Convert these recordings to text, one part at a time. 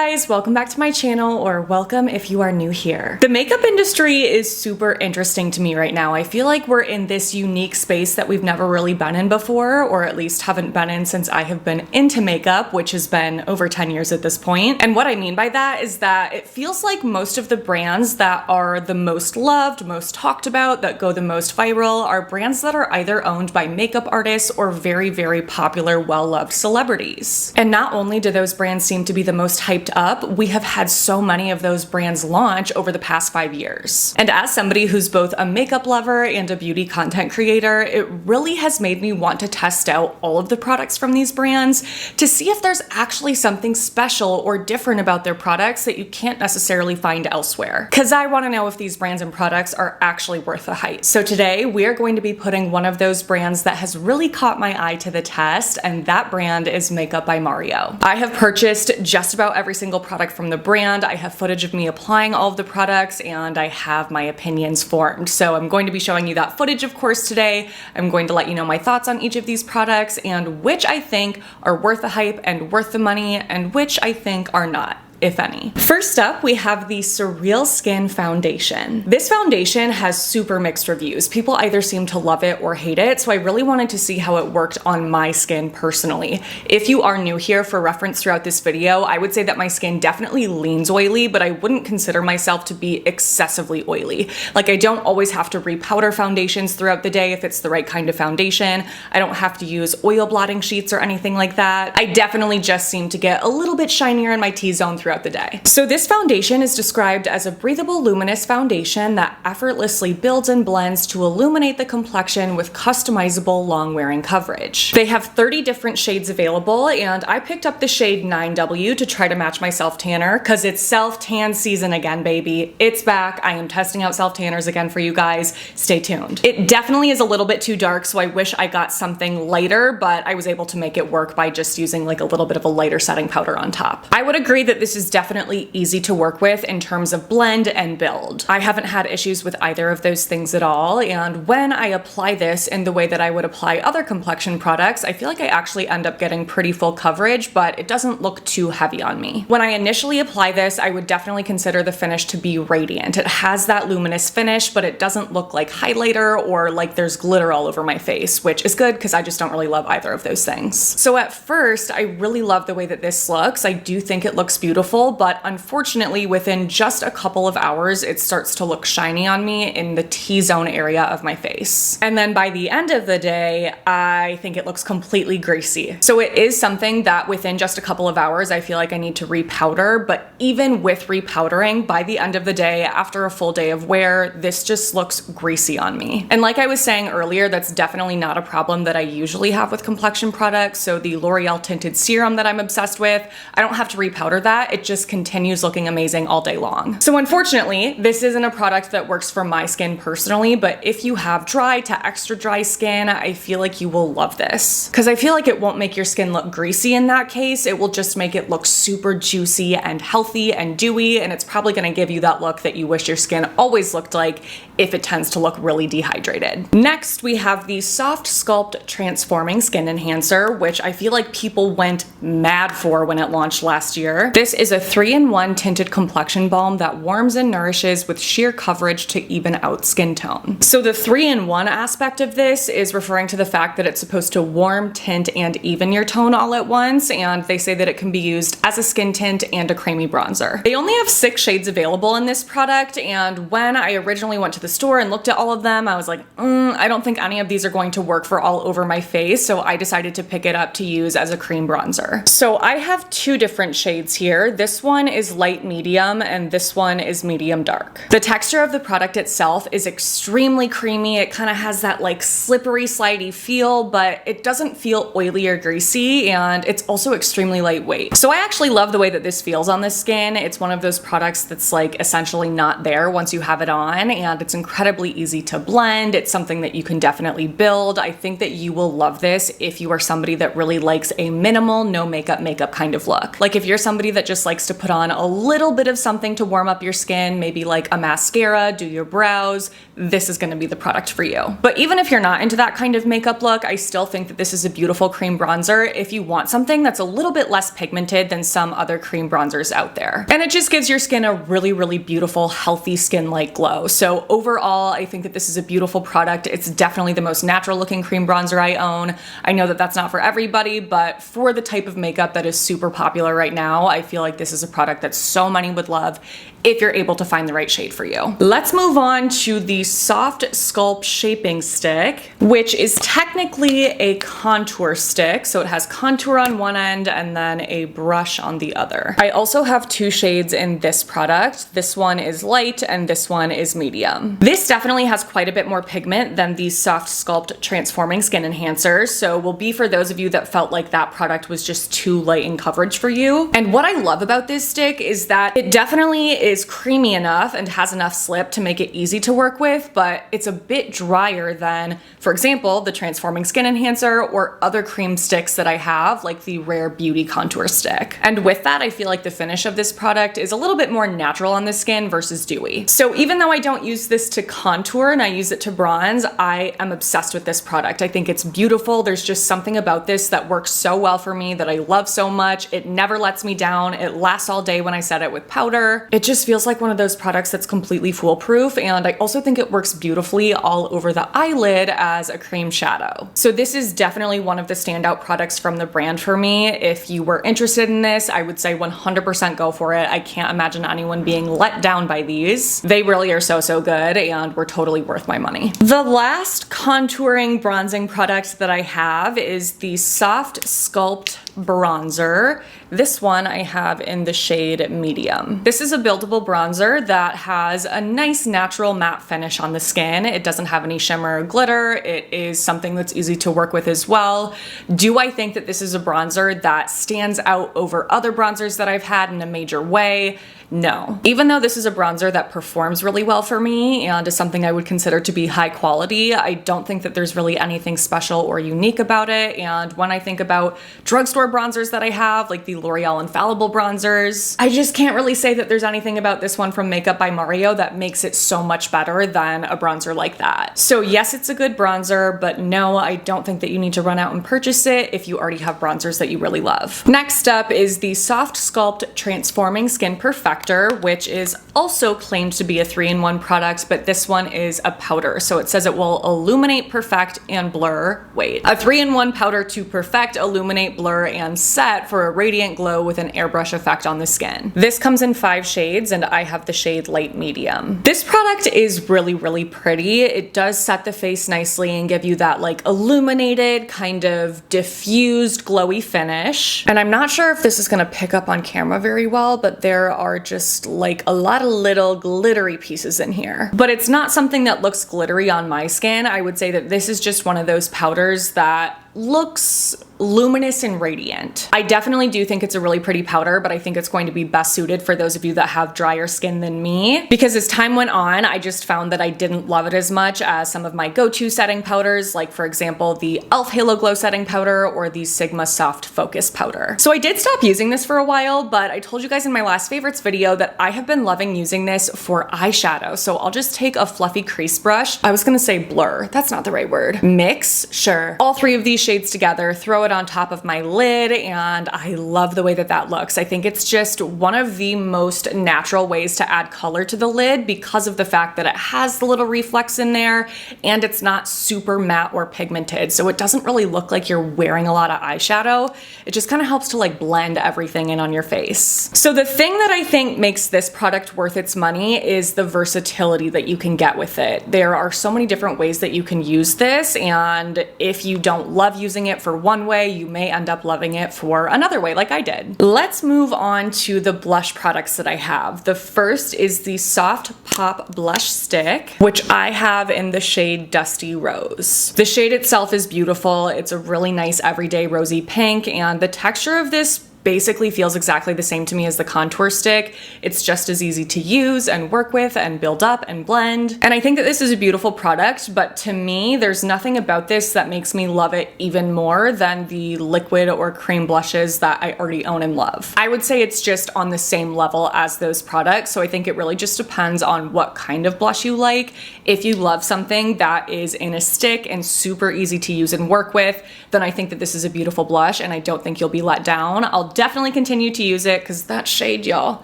guys, welcome back to my channel, or welcome if you are new here. The makeup industry is super interesting to me right now. I feel like we're in this unique space that we've never really been in before, or at least haven't been in since I have been into makeup, which has been over 10 years at this point. And what I mean by that is that it feels like most of the brands that are the most loved, most talked about, that go the most viral are brands that are either owned by makeup artists or very, very popular, well-loved celebrities. And not only do those brands seem to be the most hyped up, we have had so many of those brands launch over the past 5 years. And as somebody who's both a makeup lover and a beauty content creator, it really has made me want to test out all of the products from these brands to see if there's actually something special or different about their products that you can't necessarily find elsewhere. Because I want to know if these brands and products are actually worth the hype. So today we are going to be putting one of those brands that has really caught my eye to the test, and that brand is Makeup by Mario. I have purchased just about every single product from the brand. I have footage of me applying all of the products, and I have my opinions formed. So I'm going to be showing you that footage, of course, today. I'm going to let you know my thoughts on each of these products and which I think are worth the hype and worth the money, and which I think are not, if any. First up, we have the Surreal Skin Foundation. This foundation has super mixed reviews. People either seem to love it or hate it, so I really wanted to see how it worked on my skin personally. If you are new here, for reference throughout this video, I would say that my skin definitely leans oily, but I wouldn't consider myself to be excessively oily. Like, I don't always have to repowder foundations throughout the day if it's the right kind of foundation. I don't have to use oil blotting sheets or anything like that. I definitely just seem to get a little bit shinier in my T-zone throughout the day. So this foundation is described as a breathable, luminous foundation that effortlessly builds and blends to illuminate the complexion with customizable, long-wearing coverage. They have 30 different shades available, and I picked up the shade 9W to try to match my self-tanner, because it's self-tan season again, baby. It's back. I am testing out self-tanners again for you guys. Stay tuned. It definitely is a little bit too dark, so I wish I got something lighter, but I was able to make it work by just using like a little bit of a lighter setting powder on top. I would agree that this is definitely easy to work with in terms of blend and build. I haven't had issues with either of those things at all, and when I apply this in the way that I would apply other complexion products, I feel like I actually end up getting pretty full coverage, but it doesn't look too heavy on me. When I initially apply this, I would definitely consider the finish to be radiant. It has that luminous finish, but it doesn't look like highlighter or like there's glitter all over my face, which is good because I just don't really love either of those things. So at first, I really love the way that this looks. I do think it looks beautiful, but unfortunately within just a couple of hours, it starts to look shiny on me in the T-zone area of my face. And then by the end of the day, I think it looks completely greasy. So it is something that within just a couple of hours, I feel like I need to repowder, but even with repowdering, by the end of the day, after a full day of wear, this just looks greasy on me. And like I was saying earlier, that's definitely not a problem that I usually have with complexion products. So the L'Oreal Tinted Serum that I'm obsessed with, I don't have to repowder that. It just continues looking amazing all day long. So unfortunately, this isn't a product that works for my skin personally, but if you have dry to extra dry skin, I feel like you will love this. Because I feel like it won't make your skin look greasy in that case, it will just make it look super juicy and healthy and dewy, and it's probably gonna give you that look that you wish your skin always looked like if it tends to look really dehydrated. Next, we have the Soft Sculpt Transforming Skin Enhancer, which I feel like people went mad for when it launched last year. This is a 3-in-1 tinted complexion balm that warms and nourishes with sheer coverage to even out skin tone. So the 3-in-1 aspect of this is referring to the fact that it's supposed to warm, tint, and even your tone all at once, and they say that it can be used as a skin tint and a creamy bronzer. They only have 6 shades available in this product, and when I originally went to the store and looked at all of them, I was like, I don't think any of these are going to work for all over my face, so I decided to pick it up to use as a cream bronzer. So I have 2 different shades here. This one is light medium, and this one is medium dark. The texture of the product itself is extremely creamy. It kind of has that like slippery, slidey feel, but it doesn't feel oily or greasy, and it's also extremely lightweight. So I actually love the way that this feels on the skin. It's one of those products that's like essentially not there once you have it on, and it's incredibly easy to blend. It's something that you can definitely build. I think that you will love this if you are somebody that really likes a minimal, no makeup kind of look. Like if you're somebody that just just likes to put on a little bit of something to warm up your skin, maybe like a mascara, do your brows, this is gonna be the product for you. But even if you're not into that kind of makeup look, I still think that this is a beautiful cream bronzer if you want something that's a little bit less pigmented than some other cream bronzers out there. And it just gives your skin a really, really beautiful, healthy skin-like glow. So overall, I think that this is a beautiful product. It's definitely the most natural looking cream bronzer I own. I know that that's not for everybody, but for the type of makeup that is super popular right now, I feel like this is a product that so many would love if you're able to find the right shade for you. Let's move on to the Soft Sculpt Shaping Stick, which is technically a contour stick. So it has contour on one end and then a brush on the other. I also have two shades in this product. This one is light and this one is medium. This definitely has quite a bit more pigment than the Soft Sculpt Transforming Skin Enhancer, so will be for those of you that felt like that product was just too light in coverage for you. And what I love about this stick is that it definitely is creamy enough and has enough slip to make it easy to work with, but it's a bit drier than, for example, the Transforming Skin Enhancer or other cream sticks that I have, like the Rare Beauty Contour Stick. And with that, I feel like the finish of this product is a little bit more natural on the skin versus dewy. So even though I don't use this to contour and I use it to bronze, I am obsessed with this product. I think it's beautiful. There's just something about this that works so well for me that I love so much. It never lets me down. It lasts all day when I set it with powder. It just feels like one of those products that's completely foolproof, and I also think it works beautifully all over the eyelid as a cream shadow. So this is definitely one of the standout products from the brand for me. If you were interested in this, I would say 100% go for it. I can't imagine anyone being let down by these. They really are so, so good and were totally worth my money. The last contouring bronzing product that I have is the Soft Sculpt Bronzer. This one I have in the shade medium. This is a buildable bronzer that has a nice natural matte finish on the skin. It doesn't have any shimmer or glitter. It is something that's easy to work with as well. Do I think that this is a bronzer that stands out over other bronzers that I've had in a major way? No. Even though this is a bronzer that performs really well for me and is something I would consider to be high quality, I don't think that there's really anything special or unique about it. And when I think about drugstore bronzers that I have, like the L'Oreal Infallible bronzers, I just can't really say that there's anything about this one from Makeup by Mario that makes it so much better than a bronzer like that. So yes, it's a good bronzer, but no, I don't think that you need to run out and purchase it if you already have bronzers that you really love. Next up is the Soft Sculpt Transforming Skin Perfector, which is also claimed to be a 3-in-1 product, but this one is a powder. So it says it will illuminate, perfect, and blur. Wait. A 3-in-1 powder to perfect, illuminate, blur, and set for a radiant glow with an airbrush effect on the skin. This comes in 5 shades and I have the shade light medium. This product is really, really pretty. It does set the face nicely and give you that like illuminated, kind of diffused, glowy finish. And I'm not sure if this is gonna pick up on camera very well, but there are just like a lot of little glittery pieces in here. But it's not something that looks glittery on my skin. I would say that this is just one of those powders that looks luminous and radiant. I definitely do think it's a really pretty powder, but I think it's going to be best suited for those of you that have drier skin than me, because as time went on, I just found that I didn't love it as much as some of my go-to setting powders, like for example, the e.l.f. Halo Glow Setting Powder or the Sigma Soft Focus Powder. So I did stop using this for a while, but I told you guys in my last favorites video that I have been loving using this for eyeshadow. So I'll just take a fluffy crease brush. I was gonna say blur, that's not the right word. Mix, sure. All 3 of these shades together, throw it on top of my lid, and I love the way that that looks. I think it's just one of the most natural ways to add color to the lid because of the fact that it has the little reflex in there and it's not super matte or pigmented. So it doesn't really look like you're wearing a lot of eyeshadow. It just kind of helps to like blend everything in on your face. So the thing that I think makes this product worth its money is the versatility that you can get with it. There are so many different ways that you can use this, and if you don't love using it for one way, you may end up loving it for another way like I did. Let's move on to the blush products that I have. The first is the Soft Pop Blush Stick, which I have in the shade Dusty Rose. The shade itself is beautiful. It's a really nice everyday rosy pink, and the texture of this basically feels exactly the same to me as the contour stick. It's just as easy to use and work with and build up and blend. And I think that this is a beautiful product, but to me, there's nothing about this that makes me love it even more than the liquid or cream blushes that I already own and love. I would say it's just on the same level as those products, so I think it really just depends on what kind of blush you like. If you love something that is in a stick and super easy to use and work with, then I think that this is a beautiful blush and I don't think you'll be let down. I'll definitely continue to use it because that shade, y'all,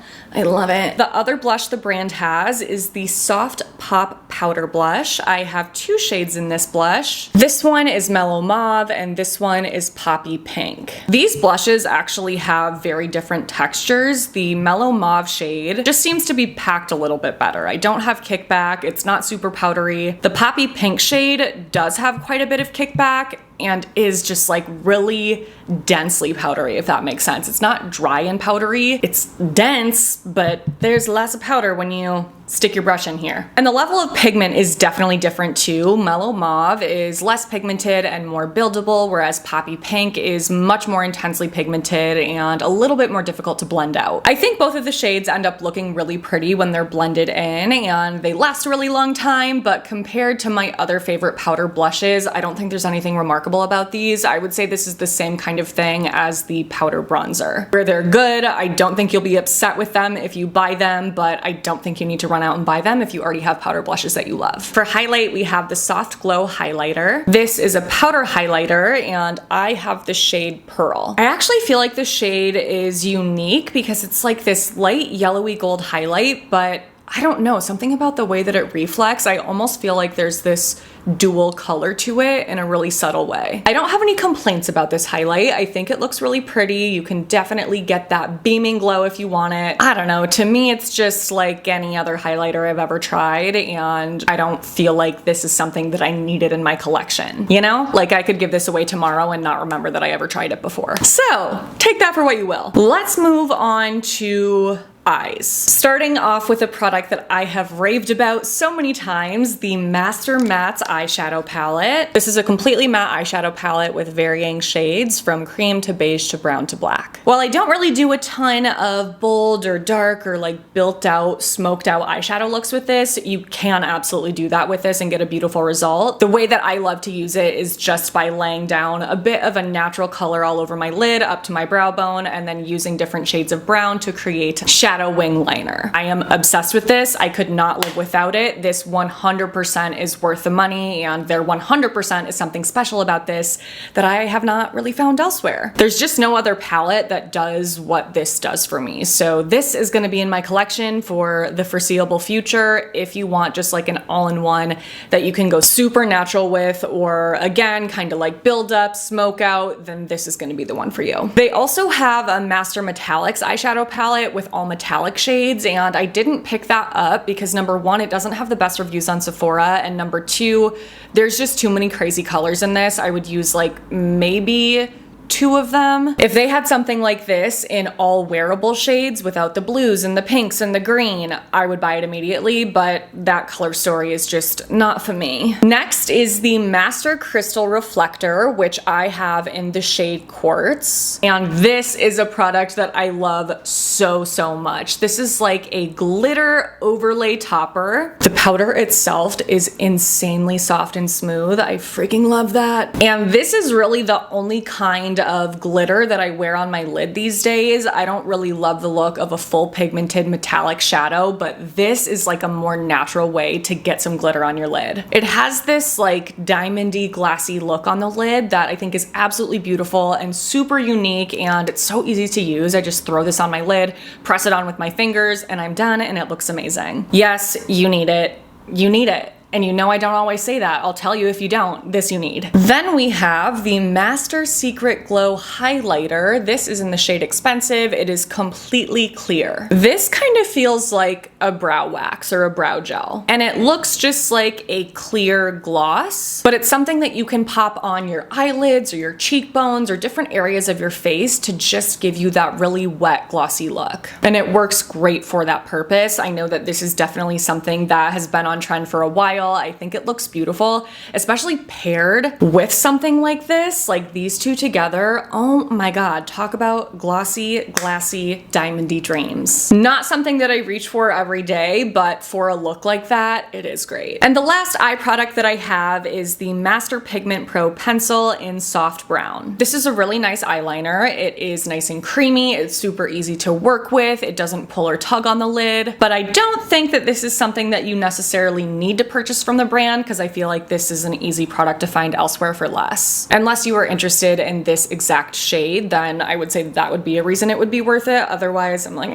I love it. The other blush the brand has is the Soft Pop Powder Blush. I have 2 shades in this blush. This one is Mellow Mauve and this one is Poppy Pink. These blushes actually have very different textures. The Mellow Mauve shade just seems to be packed a little bit better. I don't have kickback, it's not super powdery. The Poppy Pink shade does have quite a bit of kickback and is just like really densely powdery, if that makes sense. It's not dry and powdery, it's dense, but there's less of powder when you stick your brush in here. And the level of pigment is definitely different too. Mellow Mauve is less pigmented and more buildable, whereas Poppy Pink is much more intensely pigmented and a little bit more difficult to blend out. I think both of the shades end up looking really pretty when they're blended in and they last a really long time, but compared to my other favorite powder blushes, I don't think there's anything remarkable about these. I would say this is the same kind of thing as the powder bronzer, where they're good. I don't think you'll be upset with them if you buy them, but I don't think you need to run out and buy them if you already have powder blushes that you love. For highlight, we have the Soft Glow Highlighter. This is a powder highlighter and I have the shade Pearl. I actually feel like the shade is unique because it's like this light yellowy gold highlight, but I don't know, something about the way that it reflects, I almost feel like there's this dual color to it in a really subtle way. I don't have any complaints about this highlight. I think it looks really pretty. You can definitely get that beaming glow if you want it. I don't know, to me it's just like any other highlighter I've ever tried and I don't feel like this is something that I needed in my collection. You know? Like I could give this away tomorrow and not remember that I ever tried it before. So, take that for what you will. Let's move on to eyes. Starting off with a product that I have raved about so many times, the Master Matte's eyeshadow palette. This is a completely matte eyeshadow palette with varying shades from cream to beige to brown to black. While I don't really do a ton of bold or dark or like built out, smoked out eyeshadow looks with this, you can absolutely do that with this and get a beautiful result. The way that I love to use it is just by laying down a bit of a natural color all over my lid up to my brow bone and then using different shades of brown to create shadow wing liner. I am obsessed with this. I could not live without it. This 100% is worth the money and there 100% is something special about this that I have not really found elsewhere. There's just no other palette that does what this does for me. So this is going to be in my collection for the foreseeable future if you want just like an all-in-one that you can go super natural with or again kind of like build up, smoke out, then this is going to be the one for you. They also have a Master Metallics eyeshadow palette with all metallic shades and I didn't pick that up because number one, it doesn't have the best reviews on Sephora and number two, there's just too many crazy colors in this. I would use like maybe 2 of them. If they had something like this in all wearable shades without the blues and the pinks and the green, I would buy it immediately, but that color story is just not for me. Next is the Master Crystal Reflector, which I have in the shade Quartz. And this is a product that I love so much. This is like a glitter overlay topper. The powder itself is insanely soft and smooth. I freaking love that. And this is really the only kind of glitter that I wear on my lid these days. I don't really love the look of a full pigmented metallic shadow, but this is like a more natural way to get some glitter on your lid. It has this like diamondy glassy look on the lid that I think is absolutely beautiful and super unique and it's so easy to use. I just throw this on my lid, press it on with my fingers and I'm done and it looks amazing. Yes, you need it. You need it. And you know I don't always say that. I'll tell you if you don't, this you need. Then we have the Master Secret Glow Highlighter. This is in the shade Expensive. It is completely clear. This kind of feels like a brow wax or a brow gel. And it looks just like a clear gloss, but it's something that you can pop on your eyelids or your cheekbones or different areas of your face to just give you that really wet, glossy look. And it works great for that purpose. I know that this is definitely something that has been on trend for a while. style. I think it looks beautiful, especially paired with something like this, like these two together. Oh my God, talk about glossy, glassy, diamondy dreams. Not something that I reach for every day, but for a look like that, it is great. And the last eye product that I have is the Master Pigment Pro Pencil in Soft Brown. This is a really nice eyeliner. It is nice and creamy. It's super easy to work with. It doesn't pull or tug on the lid, but I don't think that this is something that you necessarily need to purchase from the brand because I feel like this is an easy product to find elsewhere for less. Unless you are interested in this exact shade, then I would say that would be a reason it would be worth it. Otherwise, I'm like,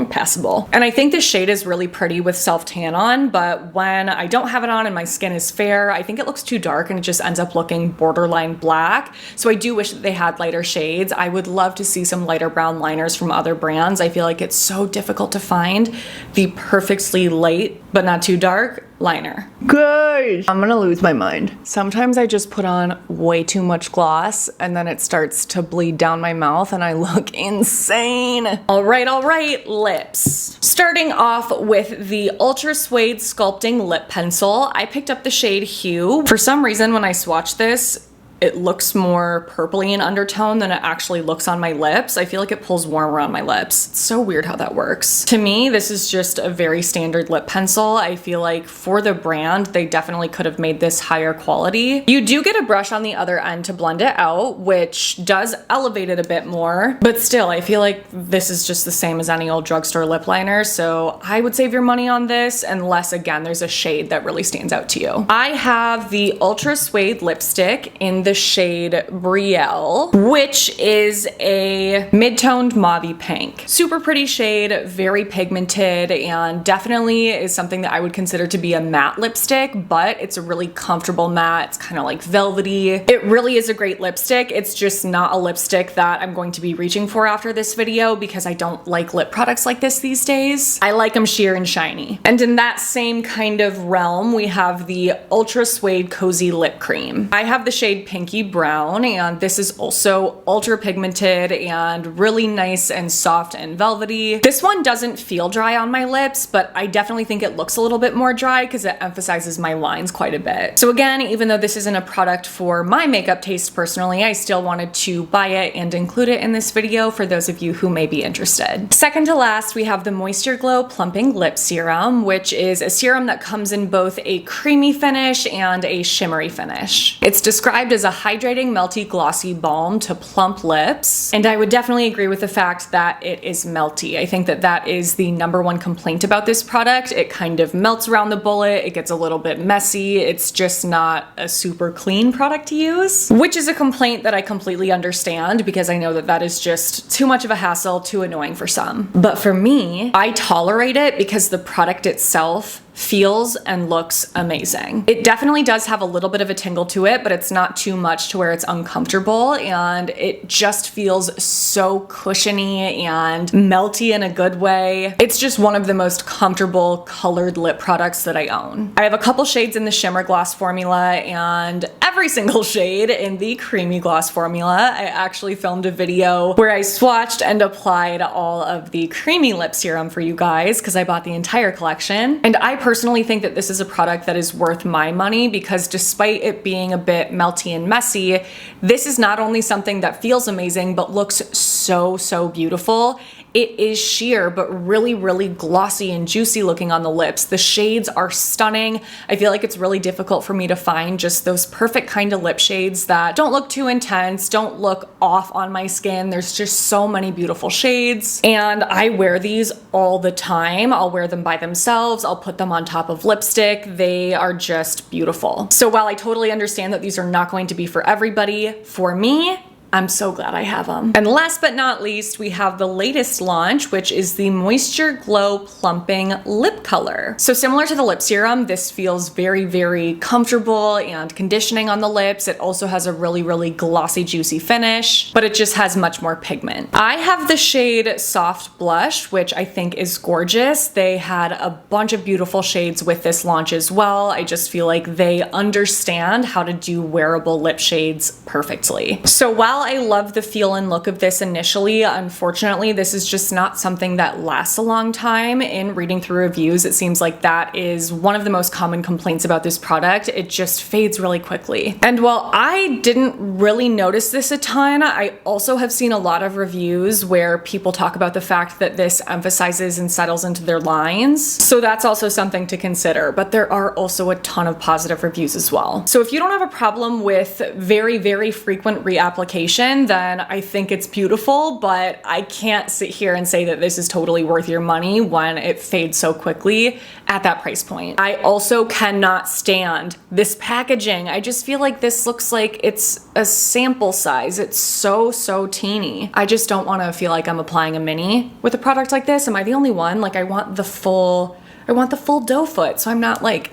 passable. And I think this shade is really pretty with self-tan on, but when I don't have it on and my skin is fair, I think it looks too dark and it just ends up looking borderline black. So I do wish that they had lighter shades. I would love to see some lighter brown liners from other brands. I feel like it's so difficult to find the perfectly light, but not too dark liner. Guys, I'm gonna lose my mind. Sometimes I just put on way too much gloss and then it starts to bleed down my mouth and I look insane. All right, lips. Starting off with the Ultra Suede Sculpting Lip Pencil. I picked up the shade Hue. For some reason, when I swatched this, it looks more purpley in undertone than it actually looks on my lips. I feel like it pulls warmer on my lips. It's so weird how that works. To me, this is just a very standard lip pencil. I feel like for the brand, they definitely could have made this higher quality. You do get a brush on the other end to blend it out, which does elevate it a bit more, but still, I feel like this is just the same as any old drugstore lip liner, so I would save your money on this unless, again, there's a shade that really stands out to you. I have the Ultra Suede lipstick in the shade Brielle, which is a mid-toned mauve pink. Super pretty shade, very pigmented, and definitely is something that I would consider to be a matte lipstick, but it's a really comfortable matte. It's kind of like velvety. It really is a great lipstick. It's just not a lipstick that I'm going to be reaching for after this video because I don't like lip products like this these days. I like them sheer and shiny. And in that same kind of realm, we have the Ultra Suede Cozy Lip Cream. I have the shade Pinky Brown, and this is also ultra pigmented and really nice and soft and velvety. This one doesn't feel dry on my lips, but I definitely think it looks a little bit more dry because it emphasizes my lines quite a bit. So again, even though this isn't a product for my makeup taste personally, I still wanted to buy it and include it in this video for those of you who may be interested. Second to last, we have the Moisture Glow Plumping Lip Serum, which is a serum that comes in both a creamy finish and a shimmery finish. It's described as a hydrating, melty, glossy balm to plump lips. And I would definitely agree with the fact that it is melty. I think that that is the #1 complaint about this product. It kind of melts around the bullet. It gets a little bit messy. It's just not a super clean product to use, which is a complaint that I completely understand because I know that that is just too much of a hassle, too annoying for some. But for me, I tolerate it because the product itself feels and looks amazing. It definitely does have a little bit of a tingle to it, but it's not too much to where it's uncomfortable, and it just feels so cushiony and melty in a good way. It's just one of the most comfortable colored lip products that I own. I have a couple shades in the shimmer gloss formula and every single shade in the creamy gloss formula. I actually filmed a video where I swatched and applied all of the creamy lip serum for you guys because I bought the entire collection, and I personally think that this is a product that is worth my money because despite it being a bit melty and messy, this is not only something that feels amazing but looks so beautiful. It is sheer, but really glossy and juicy looking on the lips. The shades are stunning. I feel like it's really difficult for me to find just those perfect kind of lip shades that don't look too intense, don't look off on my skin. There's just so many beautiful shades, and I wear these all the time. I'll wear them by themselves. I'll put them on top of lipstick. They are just beautiful. So while I totally understand that these are not going to be for everybody, for me, I'm so glad I have them. And last but not least, we have the latest launch, which is the Moisture Glow Plumping Lip Color. So similar to the lip serum, this feels very comfortable and conditioning on the lips. It also has a really glossy, juicy finish, but it just has much more pigment. I have the shade Soft Blush, which I think is gorgeous. They had a bunch of beautiful shades with this launch as well. I just feel like they understand how to do wearable lip shades perfectly. So while I love the feel and look of this initially, unfortunately, this is just not something that lasts a long time. In reading through reviews, it seems like that is one of the most common complaints about this product. It just fades really quickly. And while I didn't really notice this a ton, I also have seen a lot of reviews where people talk about the fact that this emphasizes and settles into their lines. So that's also something to consider, but there are also a ton of positive reviews as well. So if you don't have a problem with very, very frequent reapplication, then I think it's beautiful, but I can't sit here and say that this is totally worth your money when it fades so quickly at that price point. I also cannot stand this packaging. I just feel like this looks like it's a sample size. It's so teeny. I just don't want to feel like I'm applying a mini with a product like this. Am I the only one? Like, I want the full doe foot, so I'm not like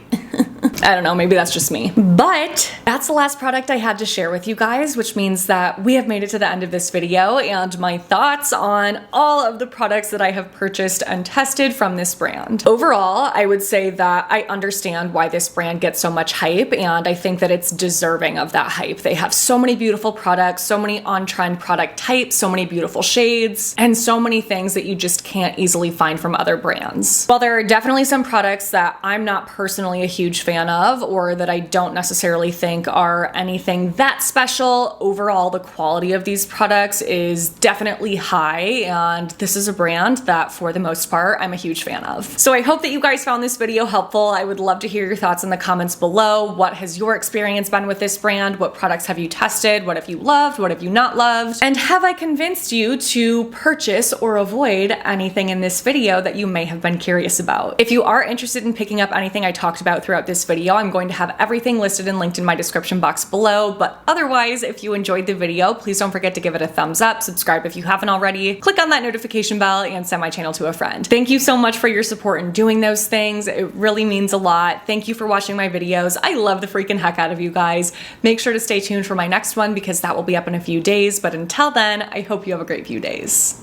I don't know, maybe that's just me. But that's the last product I had to share with you guys, which means that we have made it to the end of this video and my thoughts on all of the products that I have purchased and tested from this brand. Overall, I would say that I understand why this brand gets so much hype, and I think that it's deserving of that hype. They have so many beautiful products, so many on-trend product types, so many beautiful shades, and so many things that you just can't easily find from other brands. While there are definitely some products that I'm not personally a huge fan of, or that I don't necessarily think are anything that special, overall the quality of these products is definitely high, and this is a brand that for the most part I'm a huge fan of. So I hope that you guys found this video helpful. I would love to hear your thoughts in the comments below. What has your experience been with this brand? What products have you tested? What have you loved? What have you not loved? And have I convinced you to purchase or avoid anything in this video that you may have been curious about? If you are interested in picking up anything I talked about throughout this video, I'm going to have everything listed and linked in my description box below, but otherwise, if you enjoyed the video, please don't forget to give it a thumbs up, subscribe if you haven't already, click on that notification bell, and send my channel to a friend. Thank you so much for your support in doing those things. It really means a lot. Thank you for watching my videos. I love the freaking heck out of you guys. Make sure to stay tuned for my next one because that will be up in a few days, but until then, I hope you have a great few days.